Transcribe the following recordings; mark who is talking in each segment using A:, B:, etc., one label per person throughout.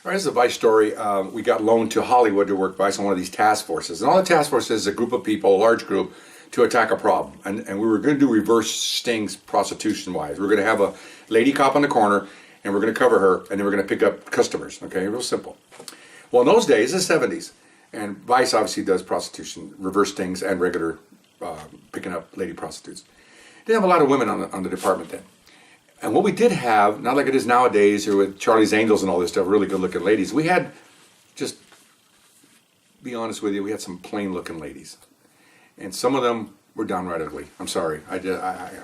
A: All right, this is a Vice story. We got loaned to Hollywood to work Vice on one of these task forces. And all the task forces is a group of people, a large group, to attack a problem. And we were going to do reverse stings prostitution-wise. We're going to have a lady cop on the corner, and we're going to cover her, and then we're going to pick up customers. Okay, real simple. Well, in those days, the 70s, and Vice obviously does prostitution, reverse stings, and regular picking up lady prostitutes. Didn't have a lot of women on the department then. And what we did have, not like it is nowadays, or with Charlie's Angels and all this stuff, really good-looking ladies. We had, just be honest with you, we had some plain-looking ladies, and some of them were downright ugly. I'm sorry, I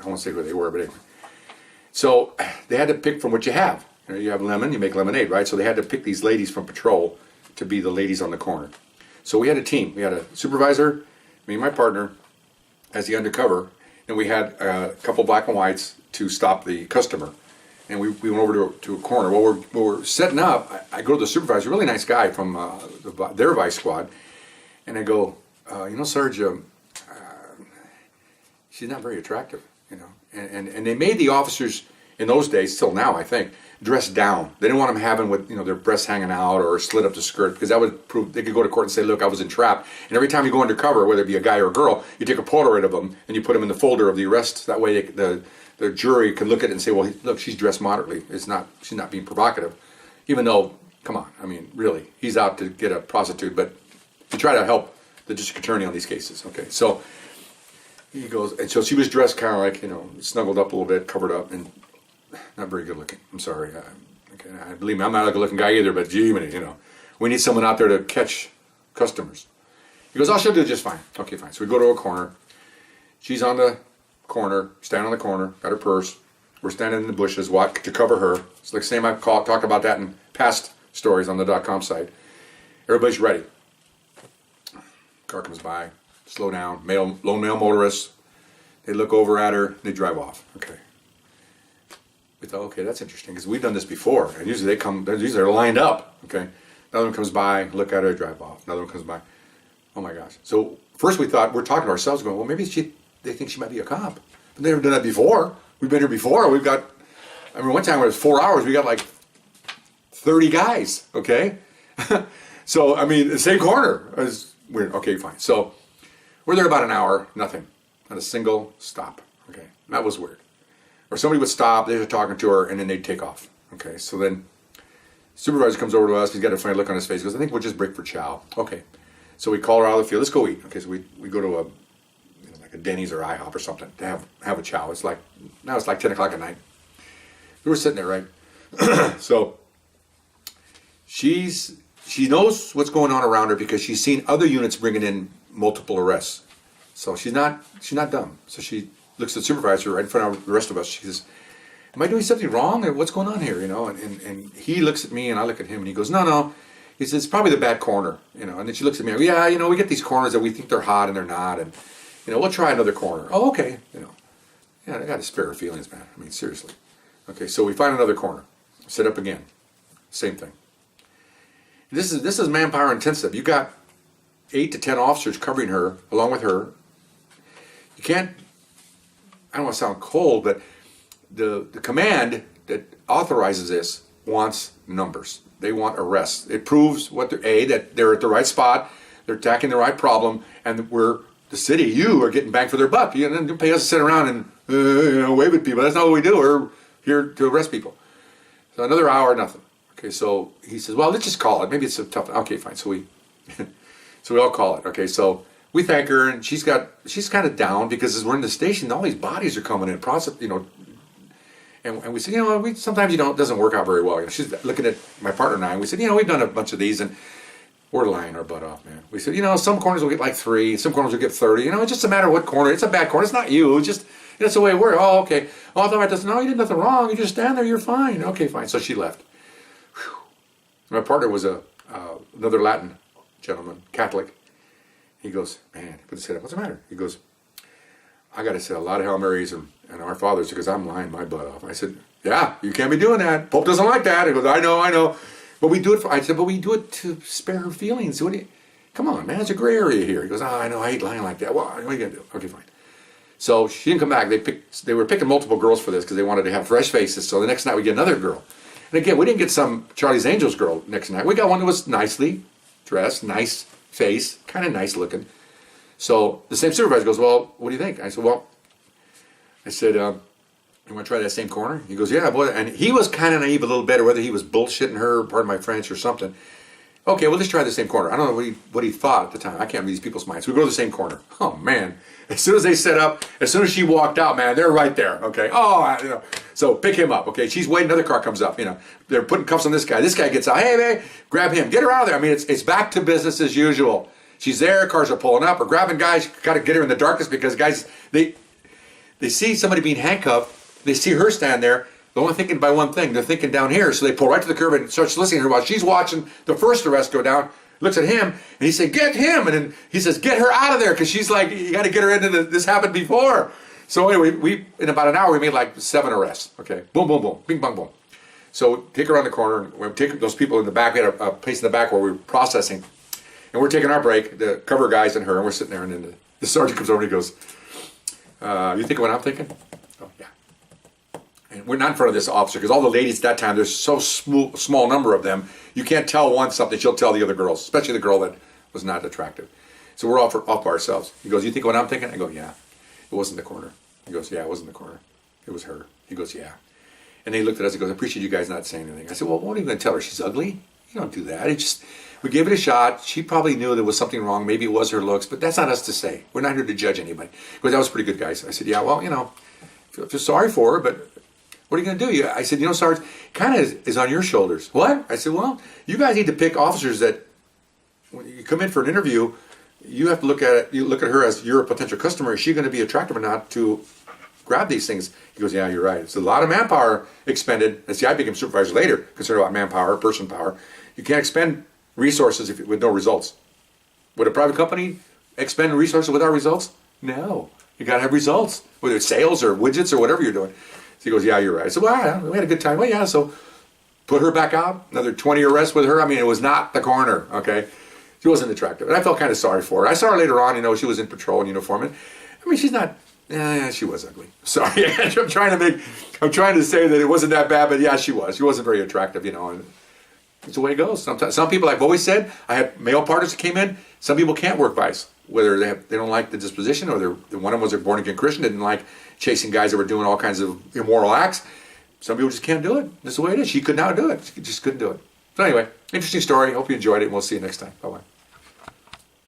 A: won't say who they were, but anyway. So they had to pick from what you have. You have lemon, you make lemonade, right? So they had to pick these ladies from patrol to be the ladies on the corner. So we had a team. We had a supervisor, me and my partner, as the undercover, and we had a couple black and whites to stop the customer. And we went over to a corner. Well, we're setting up. I go to the supervisor, really nice guy from their Vice squad, and I go, Sarge, she's not very attractive, And they made the officers in those days, still now I think, dress down. They didn't want them having with their breasts hanging out or slit up the skirt, because that would prove they could go to court and say, look, I was entrapped. And every time you go undercover, whether it be a guy or a girl, you take a Polaroid of them and you put them in the folder of the arrest. That way the jury can look at it and say, well, look, she's dressed moderately. She's not being provocative. Even though, come on, I mean, really, he's out to get a prostitute, but you try to help the district attorney on these cases. Okay, so he goes, and so she was dressed kind of like, snuggled up a little bit, covered up, and not very good looking. I'm sorry. I believe me, I'm not a good looking guy either, but gee, we need someone out there to catch customers. He goes, she'll do just fine. Okay, fine. So we go to a corner. She's on the corner, standing on the corner, got her purse. We're standing in the bushes to cover her. It's like same I've talked about that in past stories on the .com site. Everybody's ready. Car comes by, slow down, lone male motorist. They look over at her, they drive off. Okay. We thought, okay, that's interesting, because we've done this before, and usually they're lined up. Okay. Another one comes by, look at her, drive off. Another one comes by. Oh my gosh. So first we thought, we're talking to ourselves, going, well, maybe they think she might be a cop. But they've never done that before. We've been here before. One time it was 4 hours, we got like 30 guys, okay? So, the same corner. It was weird. Okay, fine. So we're there about an hour, nothing. Not a single stop, okay? That was weird. Or somebody would stop, they're talking to her, and then they'd take off. Okay, so then supervisor comes over to us, he's got a funny look on his face, he goes, I think we'll just break for chow. Okay. So we call her out of the field, let's go eat. Okay, so we go to like a Denny's or IHOP or something to have a chow. It's like 10 o'clock at night. We were sitting there, right? So she knows what's going on around her because she's seen other units bringing in multiple arrests. So she's not dumb. So she looks at the supervisor right in front of the rest of us. She says, am I doing something wrong? Or what's going on here? And he looks at me and I look at him and he goes, no. He says, it's probably the bad corner, And then she looks at me, yeah, we get these corners that we think they're hot and they're not. And, we'll try another corner. Oh, okay. Yeah, I got to spare her feelings, man. Seriously. Okay, so we find another corner. Sit up again. Same thing. This is manpower intensive. You got 8 to 10 officers covering her, along with her. You can't, I don't want to sound cold, but the command that authorizes this wants numbers. They want arrests. It proves that they're at the right spot, they're attacking the right problem, and the city, you are getting bang for their buck. You don't pay us to sit around and wave at people. That's not what we do. We're here to arrest people. So another hour, nothing. Okay, so he says, well, let's just call it. Maybe it's a tough. Okay, fine. So we all call it. Okay, so we thank her, and she's kind of down because as we're in the station, all these bodies are coming in, and we said, sometimes it doesn't work out very well. She's looking at my partner and I, and we said, we've done a bunch of these, and we're lying our butt off, man. We said, some corners will get like 3, some corners will get 30. It's just a matter of what corner. It's a bad corner. It's not you. It's just that's the way it works. Oh, okay. Oh, I thought no, you did nothing wrong. You just stand there. You're fine. Okay, fine. So she left. Whew. My partner was another Latin gentleman, Catholic. He goes, man, he put his head up. What's the matter? He goes, I got to say a lot of Hail Marys and Our Fathers because I'm lying my butt off. I said, yeah, you can't be doing that. Pope doesn't like that. He goes, I know. But we do it but we do it to spare her feelings. Come on, man, it's a gray area here. He goes, I know, I hate lying like that. Well, what are you going to do? Okay, fine. So she didn't come back. They were picking multiple girls for this because they wanted to have fresh faces. So the next night we get another girl. And again, we didn't get some Charlie's Angels girl next night. We got one that was nicely dressed, nice face, kind of nice looking. So the same supervisor goes, well, what do you think? I said, you want to try that same corner? He goes, yeah, boy. And he was kind of naive a little bit, or whether he was bullshitting her, pardon my French, or something. Okay, well, let's try the same corner. I don't know what he thought at the time. I can't read these people's minds. So we go to the same corner. Oh, man. As soon as they set up, as soon as she walked out, man, they're right there, okay? So pick him up, okay? She's waiting, another car comes up, They're putting cuffs on this guy. This guy gets out. Hey, man, grab him. Get her out of there. I mean, it's back to business as usual. She's there, cars are pulling up, or grabbing guys, got to get her in the darkness because guys, they see somebody being handcuffed, they see her stand there, they're only thinking by one thing, they're thinking down here, so they pull right to the curb and starts listening to her while she's watching the first arrest go down, looks at him, and he said, get him, and then he says, get her out of there, because she's like, you got to get her into this happened before. So anyway, we in about an hour, we made like 7 arrests, okay? Boom, boom, boom, bing, bong, boom. So take her around the corner, we take those people in the back, we had a place in the back where we were processing, and we're taking our break, the cover guys and her, and we're sitting there, and then the sergeant comes over and he goes, you think of what I'm thinking? Oh, yeah. And we're not in front of this officer, because all the ladies at that time, there's so small number of them, you can't tell one something, she'll tell the other girls, especially the girl that was not attractive. So we're off by ourselves. He goes, you think of what I'm thinking? I go, yeah. It wasn't the corner. He goes, yeah, it wasn't the corner. It was her. He goes, yeah. And they looked at us and goes, I appreciate you guys not saying anything. I said, well, what are you going to tell her? She's ugly? You don't do that. We gave it a shot. She probably knew there was something wrong. Maybe it was her looks, but that's not us to say. We're not here to judge anybody. But that was pretty good, guys. I said, yeah, well, feel sorry for her, but what are you going to do? I said, Sarge, kind of is on your shoulders. What? I said, well, you guys need to pick officers that, when you come in for an interview, you have to look at it. You look at her as you're a potential customer. Is she going to be attractive or not to grab these things? He goes, yeah, you're right. It's a lot of manpower expended. And see, I became supervisor later, concerned about manpower, person power. You can't expend resources with no results. Would a private company expend resources without results? No. You got to have results, whether it's sales or widgets or whatever you're doing. So he goes, yeah, you're right. I said, well, yeah, we had a good time. Well, yeah, so put her back out, another 20 arrests with her. I mean, it was not the corner, okay? She wasn't attractive. And I felt kind of sorry for her. I saw her later on, she was in patrol in uniform. And, I mean, she's not, she was ugly. Sorry. I'm trying to say that it wasn't that bad, but yeah, she was. She wasn't very attractive, and it's the way it goes. Sometimes, some people, I've always said, I have male partners that came in, some people can't work vice. Whether they don't like the disposition, or one of them was a born-again Christian, didn't like chasing guys that were doing all kinds of immoral acts. Some people just can't do it. That's the way it is. She could not do it. She just couldn't do it. So anyway, interesting story. Hope you enjoyed it, and we'll see you next time. Bye-bye.